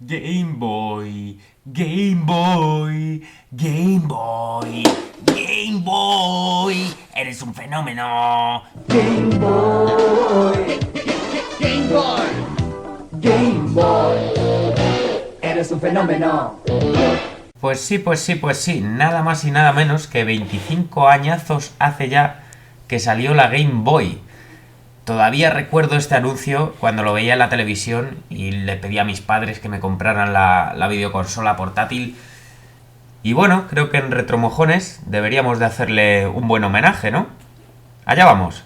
Game Boy, Game Boy, Game Boy, Game Boy, eres un fenómeno. Game Boy, Game Boy, Game Boy, eres un fenómeno. Pues sí, nada más y nada menos que 25 añazos hace ya que salió la Game Boy. Todavía recuerdo este anuncio cuando lo veía en la televisión y le pedí a mis padres que me compraran la videoconsola portátil. Y bueno, creo que en Retromojones deberíamos de hacerle un buen homenaje, ¿no? Allá vamos.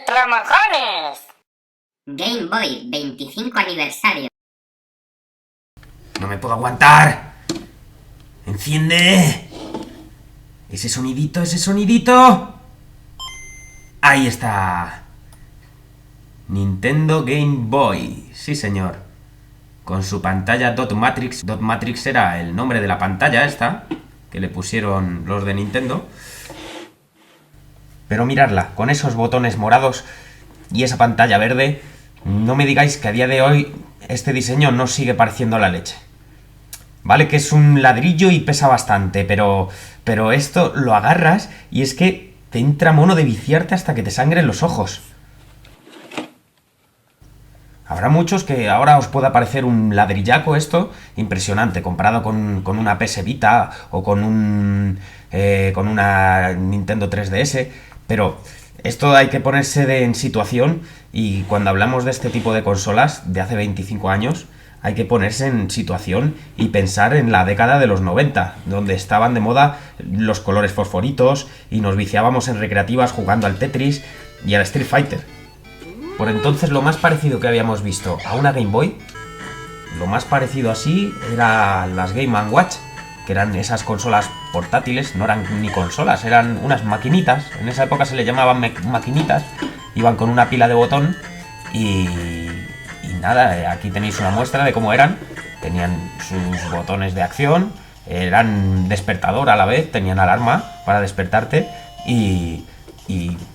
¡Retromojones! Game Boy 25 aniversario. No me puedo aguantar. ¡Enciende! Ese sonidito, ese sonidito. Ahí está. Nintendo Game Boy. Sí, señor. Con su pantalla Dot Matrix. Dot Matrix era el nombre de la pantalla esta que le pusieron los de Nintendo. Pero miradla, con esos botones morados y esa pantalla verde, no me digáis que a día de hoy este diseño no sigue pareciendo la leche. Vale que es un ladrillo y pesa bastante, pero esto lo agarras y es que te entra mono de viciarte hasta que te sangren los ojos. Habrá muchos que ahora os pueda parecer un ladrillaco esto, impresionante, comparado con una PS Vita o con una Nintendo 3DS, pero esto hay que ponerse en situación, y cuando hablamos de este tipo de consolas de hace 25 años, hay que ponerse en situación y pensar en la década de los 90, donde estaban de moda los colores fosforitos y nos viciábamos en recreativas jugando al Tetris y al Street Fighter. Por entonces lo más parecido que habíamos visto a una Game Boy, lo más parecido así, eran las Game & Watch, que eran esas consolas portátiles, no eran ni consolas, eran unas maquinitas, en esa época se le llamaban maquinitas, iban con una pila de botón y nada, aquí tenéis una muestra de cómo eran, tenían sus botones de acción, eran despertador a la vez, tenían alarma para despertarte y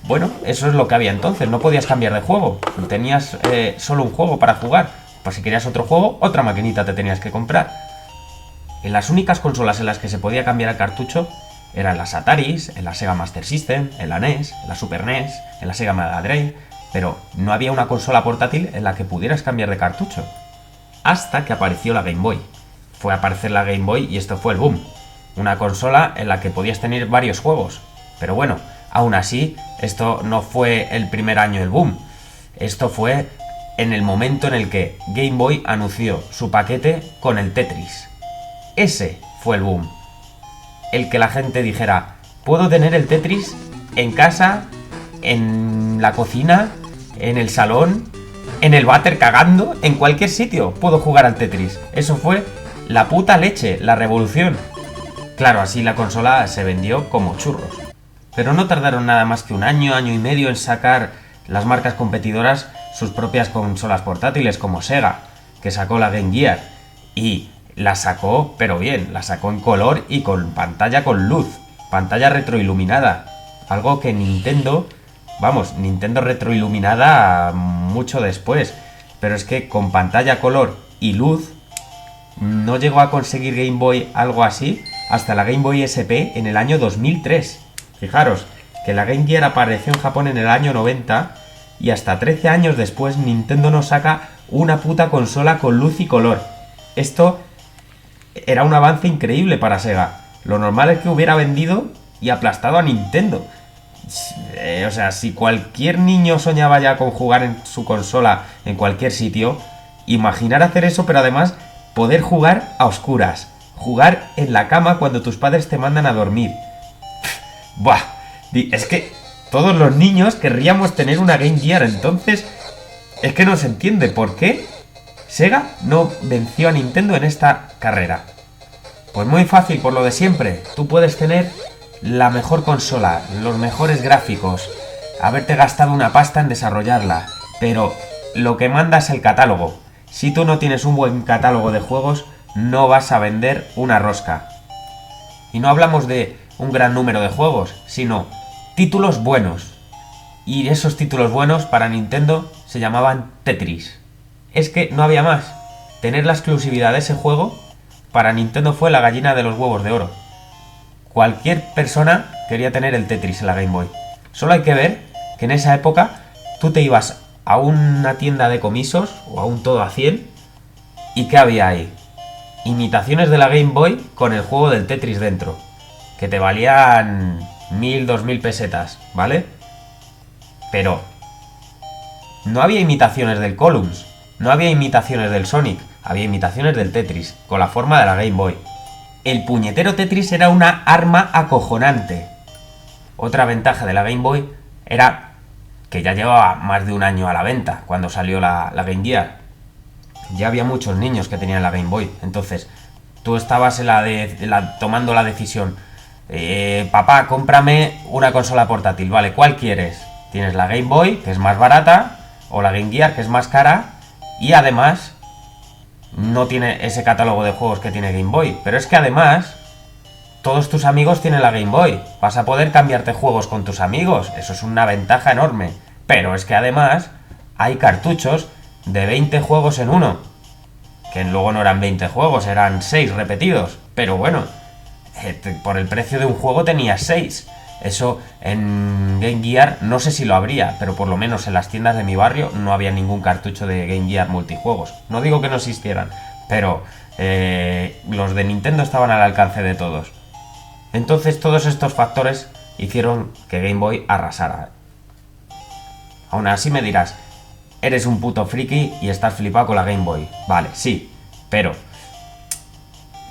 bueno, eso es lo que había entonces, no podías cambiar de juego, tenías solo un juego para jugar, pues si querías otro juego, otra maquinita te tenías que comprar. En las únicas consolas en las que se podía cambiar el cartucho eran las Ataris, en la Sega Master System, en la NES, en la Super NES, en la Sega Mega Drive, pero no había una consola portátil en la que pudieras cambiar de cartucho. Hasta que apareció la Game Boy. Fue a aparecer la Game Boy y esto fue el boom. Una consola en la que podías tener varios juegos. Pero bueno, aún así, esto no fue el primer año del boom. Esto fue en el momento en el que Game Boy anunció su paquete con el Tetris. Ese fue el boom. El que la gente dijera, puedo tener el Tetris en casa, en la cocina, en el salón, en el váter cagando, en cualquier sitio puedo jugar al Tetris. Eso fue la puta leche, la revolución. Claro, así la consola se vendió como churros. Pero no tardaron nada más que un año, año y medio en sacar las marcas competidoras sus propias consolas portátiles, como Sega, que sacó la Game Gear. Y la sacó, pero bien, la sacó en color y con pantalla con luz, pantalla retroiluminada. Algo que Nintendo retroiluminada mucho después. Pero es que con pantalla color y luz no llegó a conseguir Game Boy algo así hasta la Game Boy SP en el año 2003. Fijaros, que la Game Gear apareció en Japón en el año 90 y hasta 13 años después Nintendo nos saca una puta consola con luz y color. Esto era un avance increíble para Sega. Lo normal es que hubiera vendido y aplastado a Nintendo. O sea, si cualquier niño soñaba ya con jugar en su consola en cualquier sitio, imaginar hacer eso, pero además poder jugar a oscuras, jugar en la cama cuando tus padres te mandan a dormir. Buah, es que todos los niños querríamos tener una Game Gear, entonces es que no se entiende por qué Sega no venció a Nintendo en esta carrera. Pues muy fácil, por lo de siempre. Tú puedes tener la mejor consola, los mejores gráficos, haberte gastado una pasta en desarrollarla, pero lo que manda es el catálogo. Si tú no tienes un buen catálogo de juegos, no vas a vender una rosca. Y no hablamos de un gran número de juegos, sino títulos buenos. Y esos títulos buenos para Nintendo se llamaban Tetris. Es que no había más. Tener la exclusividad de ese juego para Nintendo fue la gallina de los huevos de oro. Cualquier persona quería tener el Tetris en la Game Boy. Solo hay que ver que en esa época tú te ibas a una tienda de comisos o a un todo a 100 y ¿qué había ahí? Imitaciones de la Game Boy con el juego del Tetris dentro, que te valían 1000, 2000 pesetas, ¿vale? Pero no había imitaciones del Columns, no había imitaciones del Sonic, había imitaciones del Tetris, con la forma de la Game Boy. El puñetero Tetris era una arma acojonante. Otra ventaja de la Game Boy era que ya llevaba más de un año a la venta cuando salió la Game Gear. Ya había muchos niños que tenían la Game Boy. Entonces, tú estabas tomando la decisión. Papá, cómprame una consola portátil. Vale, ¿cuál quieres? Tienes la Game Boy, que es más barata, o la Game Gear, que es más cara, y además no tiene ese catálogo de juegos que tiene Game Boy. Pero es que además todos tus amigos tienen la Game Boy. Vas a poder cambiarte juegos con tus amigos. Eso es una ventaja enorme. Pero es que además hay cartuchos de 20 juegos en uno. Que luego no eran 20 juegos, eran 6 repetidos. Pero bueno, por el precio de un juego tenías 6. Eso en Game Gear no sé si lo habría, pero por lo menos en las tiendas de mi barrio no había ningún cartucho de Game Gear multijuegos. No digo que no existieran, pero los de Nintendo estaban al alcance de todos. Entonces todos estos factores hicieron que Game Boy arrasara. Aún así me dirás, eres un puto friki y estás flipado con la Game Boy. Vale, sí, pero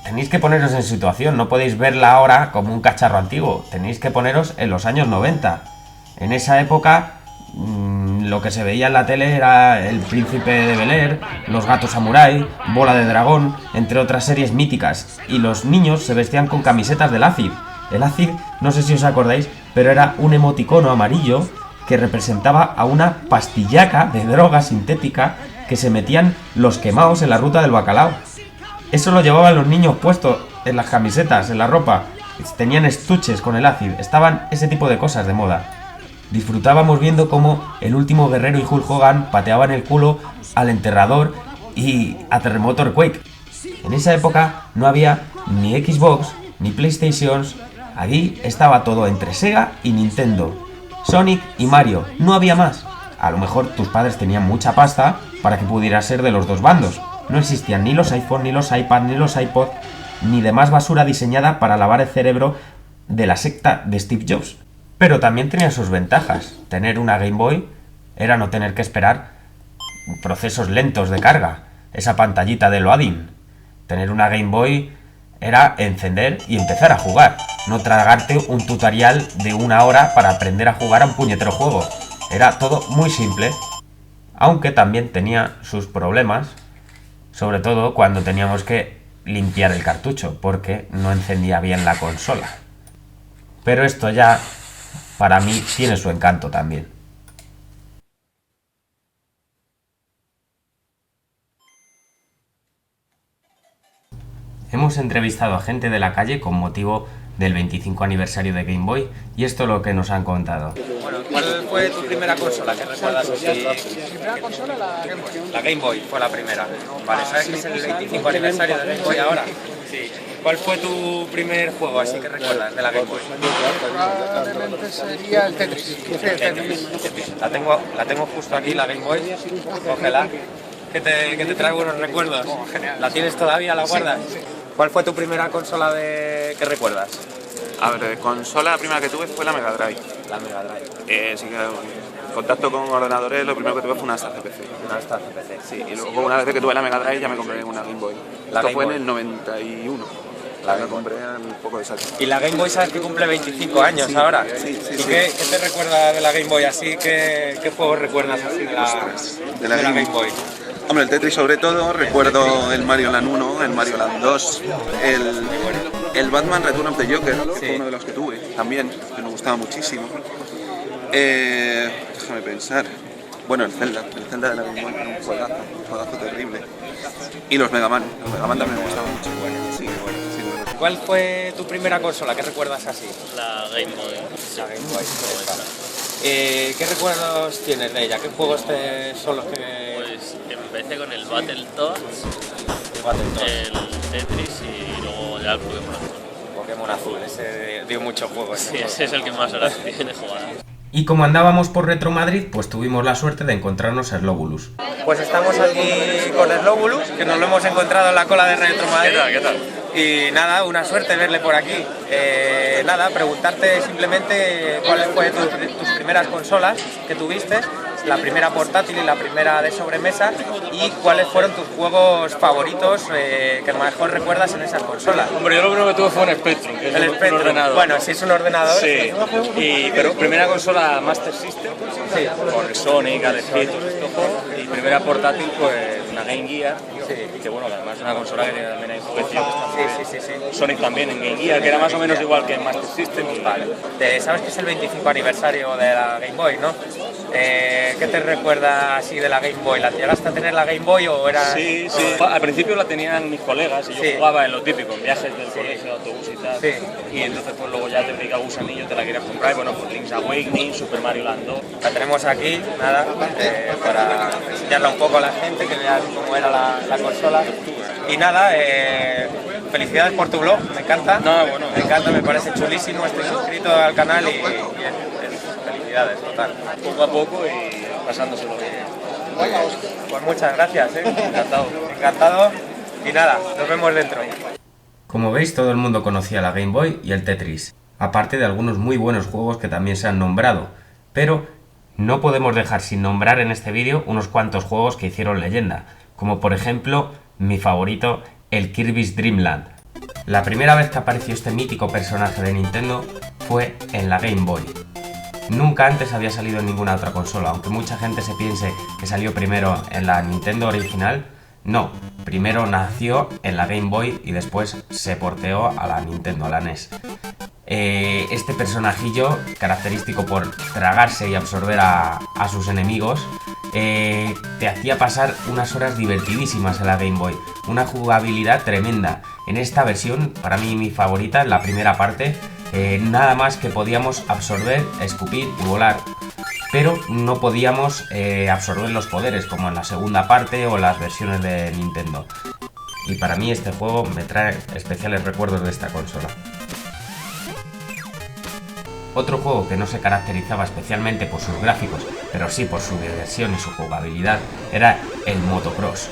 tenéis que poneros en situación, no podéis verla ahora como un cacharro antiguo, tenéis que poneros en los años 90. En esa época lo que se veía en la tele era El Príncipe de Bel-Air, Los Gatos Samurai, Bola de Dragón, entre otras series míticas, y los niños se vestían con camisetas del Acid. El Acid, no sé si os acordáis, pero era un emoticono amarillo que representaba a una pastillaca de droga sintética que se metían los quemados en la ruta del bacalao. Eso lo llevaban los niños puestos en las camisetas, en la ropa. Tenían estuches con el Acid. Estaban ese tipo de cosas de moda. Disfrutábamos viendo cómo el último guerrero y Hulk Hogan pateaban el culo al enterrador y a Terremoto Earthquake. En esa época no había ni Xbox ni PlayStations. Allí estaba todo entre Sega y Nintendo. Sonic y Mario. No había más. A lo mejor tus padres tenían mucha pasta para que pudieras ser de los dos bandos. No existían ni los iPhone, ni los iPad, ni los iPod, ni demás basura diseñada para lavar el cerebro de la secta de Steve Jobs. Pero también tenía sus ventajas. Tener una Game Boy era no tener que esperar procesos lentos de carga, esa pantallita de loading. Tener una Game Boy era encender y empezar a jugar, no tragarte un tutorial de 1 hora para aprender a jugar a un puñetero juego. Era todo muy simple, aunque también tenía sus problemas, sobre todo cuando teníamos que limpiar el cartucho, porque no encendía bien la consola. Pero esto ya, para mí, tiene su encanto también. Hemos entrevistado a gente de la calle con motivo del 25 aniversario de Game Boy y esto es lo que nos han contado. Bueno, ¿cuál fue tu primera consola que recuerdas así? Mi primera consola, la Game Boy. La Game Boy fue la primera. Vale, ¿sabes que es el 25 aniversario de Game Boy ahora? Sí. ¿Cuál fue tu primer juego así que recuerdas de la Game Boy? Probablemente sería el Tetris. La tengo justo aquí, la Game Boy. Cógela. Que te trae buenos recuerdos. ¿La tienes todavía? ¿La guardas? Sí. ¿Cuál fue tu primera consola que recuerdas? A ver, de consola la primera que tuve fue la Mega Drive. La Mega Drive. Sí, que contacto con ordenadores, lo primero que tuve fue una Astra CPC. Una Astra CPC. Sí, y luego una vez que tuve la Mega Drive ya me compré una Game Boy. Esto fue en el 91. La compré un poco de salto. ¿Y la Game Boy sabes que cumple 25 años ahora? Sí. ¿Y qué te recuerda de la Game Boy así? ¿Qué juegos recuerdas así de la Game Boy? Hombre, el Tetris sobre todo, recuerdo el Mario Land 1, el Mario Land 2, el Batman Return of the Joker, que fue uno de los que tuve también, que me gustaba muchísimo. Déjame pensar. Bueno, el Zelda de la Game Boy era un juegazo terrible. Y los Mega Man también me gustaban mucho. Sí. ¿Cuál fue tu primera consola? ¿Qué recuerdas así? La Game Boy. La Game Boy. ¿Qué recuerdos tienes de ella? ¿Qué juegos son los que...? Pues empecé con el Battletoads, el Tetris y luego ya el Pokémon Azul. Pokémon Azul, ese dio mucho juego. Sí, ese es el que más horas tiene jugada. Y como andábamos por Retro Madrid, pues tuvimos la suerte de encontrarnos a Slobulus. Pues estamos aquí con Slobulus, que nos lo hemos encontrado en la cola de Retro Madrid. ¿Qué tal? Y nada, una suerte verle por aquí. Nada, preguntarte simplemente cuáles fueron tus primeras consolas que tuviste, la primera portátil y la primera de sobremesa, y cuáles fueron tus juegos favoritos que mejor recuerdas en esas consolas. Hombre, yo lo primero que tuve fue un Spectrum, que es un ordenador. Bueno, si es un ordenador. Sí, pero primera consola Master System, Sí. con el Sonic, Alex Kidd, todos estos juegos, y primera portátil pues una Game Gear, que bueno, además es una consola que tiene también ahí juguetes. Sí. Sonic también en Game Gear, que era más o menos igual que en Master System. Vale. Sabes que es el 25 aniversario de la Game Boy, ¿no? ¿Qué te recuerda así de la Game Boy? ¿La llegaste a tener la Game Boy o era...? Sí. Al principio la tenían mis colegas y yo jugaba en lo típico, en viajes del colegio, autobús y tal. Sí. Y entonces pues luego ya te pica gusanillo, te la querías comprar y bueno, pues Link's Awakening, Super Mario Land 2. La tenemos aquí, nada, para enseñarla un poco a la gente, que vean cómo era la consola. Y nada, felicidades por tu blog, me encanta. Me encanta, me parece chulísimo, estoy suscrito al canal y felicidades, total. Poco a poco y pasándoselo bien. Pues muchas gracias, encantado. Y nada, nos vemos dentro. Como veis, todo el mundo conocía la Game Boy y el Tetris, aparte de algunos muy buenos juegos que también se han nombrado, pero no podemos dejar sin nombrar en este vídeo unos cuantos juegos que hicieron leyenda, como por ejemplo mi favorito, el Kirby's Dream Land. La primera vez que apareció este mítico personaje de Nintendo fue en la Game Boy. Nunca antes había salido en ninguna otra consola, aunque mucha gente se piense que salió primero en la Nintendo original. No, primero nació en la Game Boy y después se porteó a la Nintendo, a la NES. Este personajillo, característico por tragarse y absorber a sus enemigos, te hacía pasar unas horas divertidísimas en la Game Boy, una jugabilidad tremenda. En esta versión, para mí mi favorita, en la primera parte, nada más que podíamos absorber, escupir y volar, pero no podíamos absorber los poderes como en la segunda parte o las versiones de Nintendo. Y para mí este juego me trae especiales recuerdos de esta consola. Otro juego que no se caracterizaba especialmente por sus gráficos, pero sí por su diversión y su jugabilidad, era el Motocross.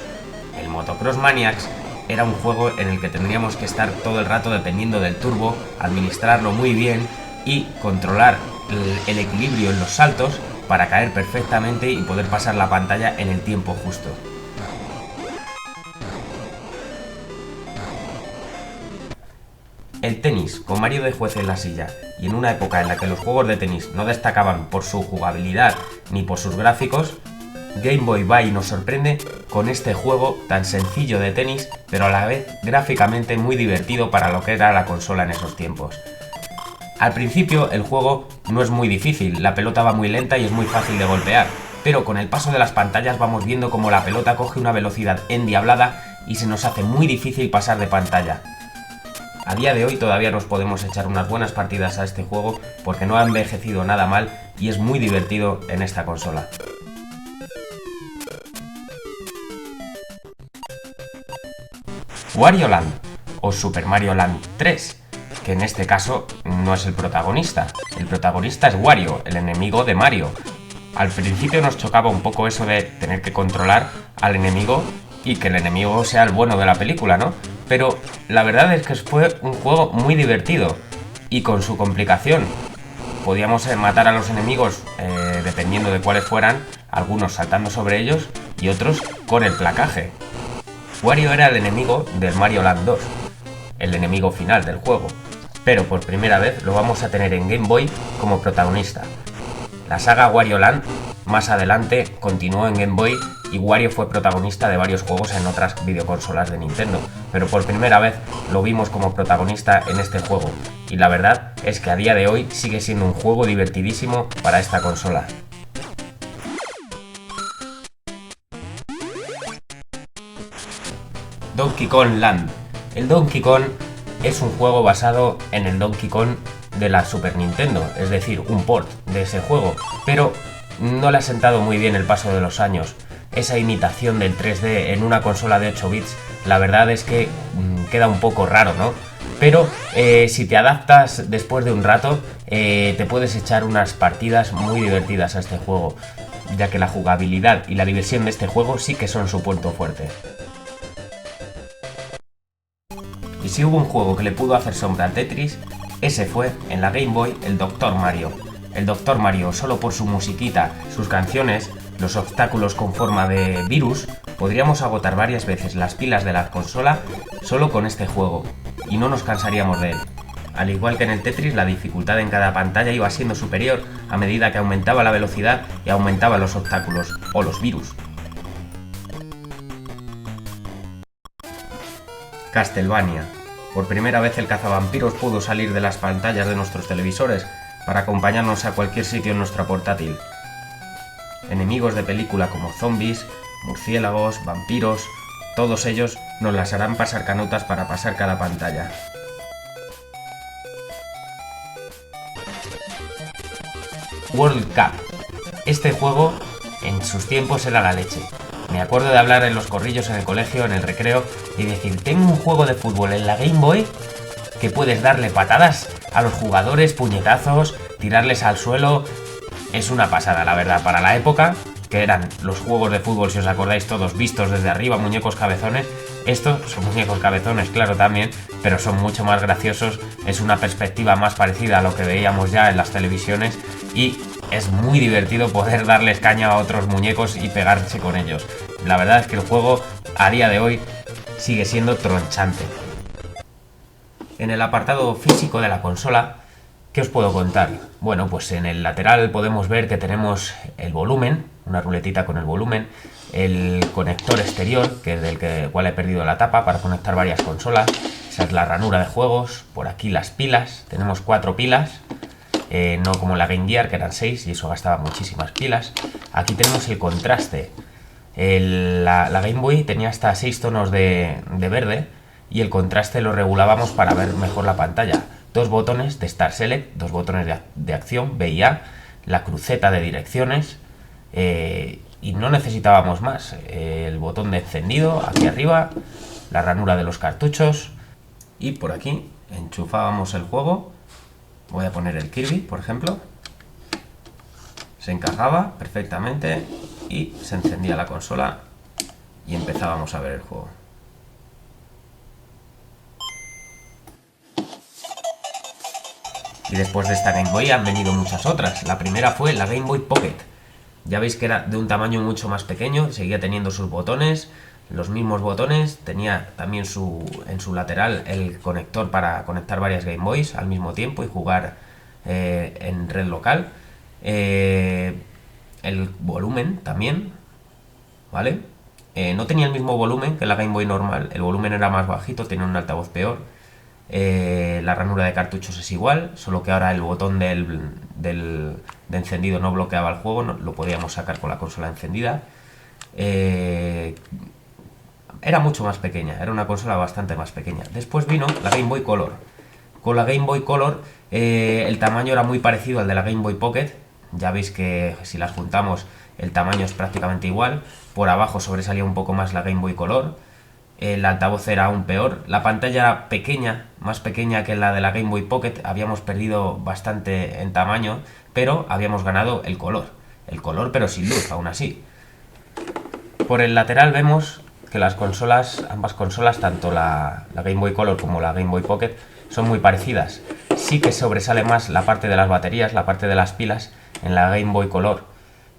El Motocross Maniacs era un juego en el que tendríamos que estar todo el rato dependiendo del turbo, administrarlo muy bien y controlar el equilibrio en los saltos para caer perfectamente y poder pasar la pantalla en el tiempo justo. El tenis, con Mario de juez en la silla, y en una época en la que los juegos de tenis no destacaban por su jugabilidad ni por sus gráficos, Game Boy va y nos sorprende con este juego tan sencillo de tenis, pero a la vez gráficamente muy divertido para lo que era la consola en esos tiempos. Al principio el juego no es muy difícil, la pelota va muy lenta y es muy fácil de golpear, pero con el paso de las pantallas vamos viendo cómo la pelota coge una velocidad endiablada y se nos hace muy difícil pasar de pantalla. A día de hoy todavía nos podemos echar unas buenas partidas a este juego porque no ha envejecido nada mal y es muy divertido en esta consola. Wario Land o Super Mario Land 3, que en este caso no es el protagonista es Wario, el enemigo de Mario. Al principio nos chocaba un poco eso de tener que controlar al enemigo y que el enemigo sea el bueno de la película, ¿no? Pero la verdad es que fue un juego muy divertido y con su complicación. Podíamos matar a los enemigos dependiendo de cuáles fueran, algunos saltando sobre ellos y otros con el placaje. Wario era el enemigo del Mario Land 2, el enemigo final del juego, pero por primera vez lo vamos a tener en Game Boy como protagonista. La saga Wario Land más adelante continuó en Game Boy y Wario fue protagonista de varios juegos en otras videoconsolas de Nintendo, pero por primera vez lo vimos como protagonista en este juego, y la verdad es que a día de hoy sigue siendo un juego divertidísimo para esta consola. Donkey Kong Land. El Donkey Kong es un juego basado en el Donkey Kong de la Super Nintendo, es decir, un port de ese juego, pero no le ha sentado muy bien el paso de los años. Esa imitación del 3D en una consola de 8 bits, la verdad es que queda un poco raro, ¿no? Pero si te adaptas después de un rato, te puedes echar unas partidas muy divertidas a este juego, ya que la jugabilidad y la diversión de este juego sí que son su punto fuerte. Y si hubo un juego que le pudo hacer sombra al Tetris, ese fue, en la Game Boy, el Dr. Mario. El Dr. Mario, solo por su musiquita, sus canciones, los obstáculos con forma de virus, podríamos agotar varias veces las pilas de la consola solo con este juego, y no nos cansaríamos de él. Al igual que en el Tetris, la dificultad en cada pantalla iba siendo superior a medida que aumentaba la velocidad y aumentaban los obstáculos, o los virus. Castlevania. Por primera vez el cazavampiros pudo salir de las pantallas de nuestros televisores para acompañarnos a cualquier sitio en nuestra portátil. Enemigos de película como zombies, murciélagos, vampiros, todos ellos nos las harán pasar canutas para pasar cada pantalla. World Cup. Este juego en sus tiempos era la leche. Me acuerdo de hablar en los corrillos en el colegio, en el recreo, y decir, tengo un juego de fútbol en la Game Boy que puedes darle patadas a los jugadores, puñetazos, tirarles al suelo. Es una pasada, la verdad, para la época, que eran los juegos de fútbol, si os acordáis, todos vistos desde arriba, muñecos cabezones. Estos son muñecos cabezones, claro, también, pero son mucho más graciosos, es una perspectiva más parecida a lo que veíamos ya en las televisiones, y es muy divertido poder darles caña a otros muñecos y pegarse con ellos. La verdad es que el juego, a día de hoy, sigue siendo tronchante. En el apartado físico de la consola, ¿qué os puedo contar? Bueno, pues en el lateral podemos ver que tenemos el volumen, una ruletita con el volumen, el conector exterior, que es del cual he perdido la tapa para conectar varias consolas. Esa es la ranura de juegos. Por aquí las pilas, tenemos 4 pilas, no como la Game Gear, que eran 6 y eso gastaba muchísimas pilas. Aquí tenemos el contraste. La Game Boy tenía hasta 6 tonos de verde y el contraste lo regulábamos para ver mejor la pantalla. 2 botones de Start Select, 2 botones de acción, B y A, la cruceta de direcciones, y no necesitábamos más. El botón de encendido aquí arriba, la ranura de los cartuchos, y por aquí enchufábamos el juego. Voy a poner el Kirby, por ejemplo. Se encajaba perfectamente y se encendía la consola y empezábamos a ver el juego. Y después de esta Game Boy han venido muchas otras. La primera fue la Game Boy Pocket. Ya veis que era de un tamaño mucho más pequeño, seguía teniendo sus botones, los mismos botones, tenía también en su lateral el conector para conectar varias Game Boys al mismo tiempo y jugar en red local. El volumen también, ¿vale? No tenía el mismo volumen que la Game Boy normal, el volumen era más bajito, tenía un altavoz peor. La ranura de cartuchos es igual, solo que ahora el botón de encendido no bloqueaba el juego, lo podíamos sacar con la consola encendida. Era mucho más pequeña, era una consola bastante más pequeña. Después vino la Game Boy Color. Con la Game Boy Color el tamaño era muy parecido al de la Game Boy Pocket. Ya veis que si las juntamos el tamaño es prácticamente igual. Por abajo sobresalía un poco más la Game Boy Color. El altavoz era aún peor. La pantalla era pequeña, más pequeña que la de la Game Boy Pocket. Habíamos perdido bastante en tamaño, pero habíamos ganado el color. El color pero sin luz, aún así. Por el lateral vemos que las consolas, ambas consolas, tanto la Game Boy Color como la Game Boy Pocket, son muy parecidas. Sí que sobresale más la parte de las baterías, la parte de las pilas en la Game Boy Color,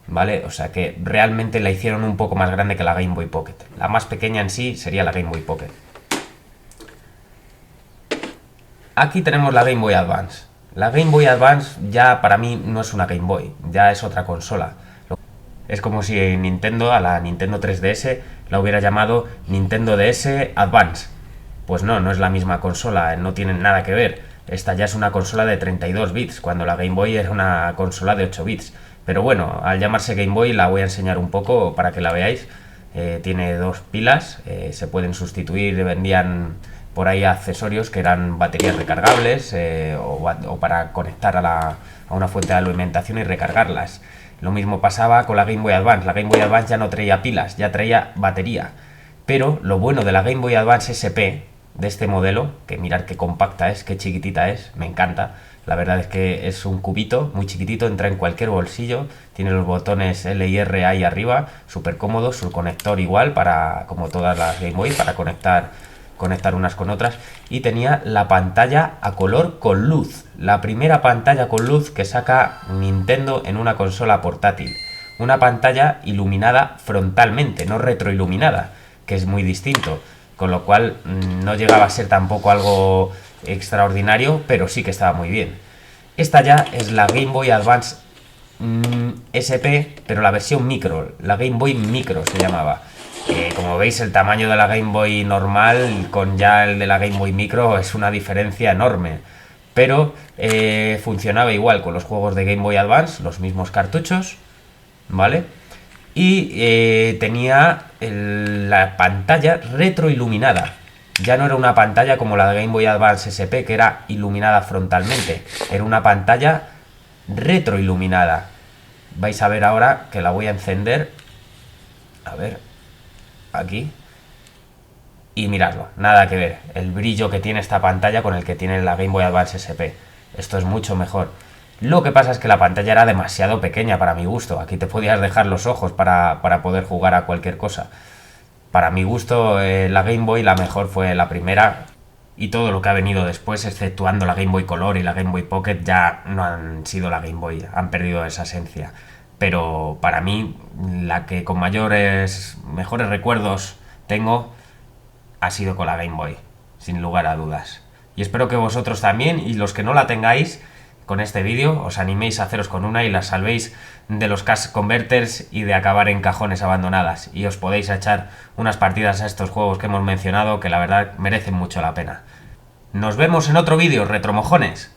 ¿vale? O sea que realmente la hicieron un poco más grande que la Game Boy Pocket. La más pequeña en sí sería la Game Boy Pocket. Aquí tenemos la Game Boy Advance. La Game Boy Advance ya para mí no es una Game Boy, ya es otra consola. Es como si Nintendo a la Nintendo 3DS la hubiera llamado Nintendo DS Advance. Pues no es la misma consola, no tienen nada que ver. Esta ya es una consola de 32 bits, cuando la Game Boy era una consola de 8 bits. Pero bueno, al llamarse Game Boy la voy a enseñar un poco para que la veáis. Tiene 2 pilas, se pueden sustituir, vendían por ahí accesorios que eran baterías recargables o para conectar a una fuente de alimentación y recargarlas. Lo mismo pasaba con la Game Boy Advance. La Game Boy Advance ya no traía pilas, ya traía batería. Pero lo bueno de la Game Boy Advance SP, de este modelo, que mirad qué compacta es, qué chiquitita es, me encanta. La verdad es que es un cubito muy chiquitito, entra en cualquier bolsillo, tiene los botones L y R ahí arriba, súper cómodo, su conector igual, como todas las Game Boy, para conectar unas con otras, y tenía la pantalla a color con luz, la primera pantalla con luz que saca Nintendo en una consola portátil, una pantalla iluminada frontalmente, no retroiluminada, que es muy distinto, con lo cual no llegaba a ser tampoco algo extraordinario, pero sí que estaba muy bien. Esta ya es la Game Boy Advance SP, pero la versión micro, la Game Boy Micro se llamaba. Como veis, el tamaño de la Game Boy normal con ya el de la Game Boy Micro es una diferencia enorme, pero funcionaba igual con los juegos de Game Boy Advance, los mismos cartuchos, ¿vale? Y tenía la pantalla retroiluminada. Ya no era una pantalla como la de Game Boy Advance SP, que era iluminada frontalmente, era una pantalla retroiluminada. Vais a ver ahora que la voy a encender, a ver, aquí, y miradlo, nada que ver, el brillo que tiene esta pantalla con el que tiene la Game Boy Advance SP, esto es mucho mejor. Lo que pasa es que la pantalla era demasiado pequeña para mi gusto, aquí te podías dejar los ojos para poder jugar a cualquier cosa. Para mi gusto, la Game Boy la mejor fue la primera, y todo lo que ha venido después, exceptuando la Game Boy Color y la Game Boy Pocket, ya no han sido la Game Boy, han perdido esa esencia. Pero para mí, la que con mejores recuerdos tengo ha sido con la Game Boy, sin lugar a dudas. Y espero que vosotros también, y los que no la tengáis, con este vídeo os animéis a haceros con una y la salvéis de los cash converters y de acabar en cajones abandonadas, y os podéis echar unas partidas a estos juegos que hemos mencionado, que la verdad merecen mucho la pena. Nos vemos en otro vídeo, retromojones.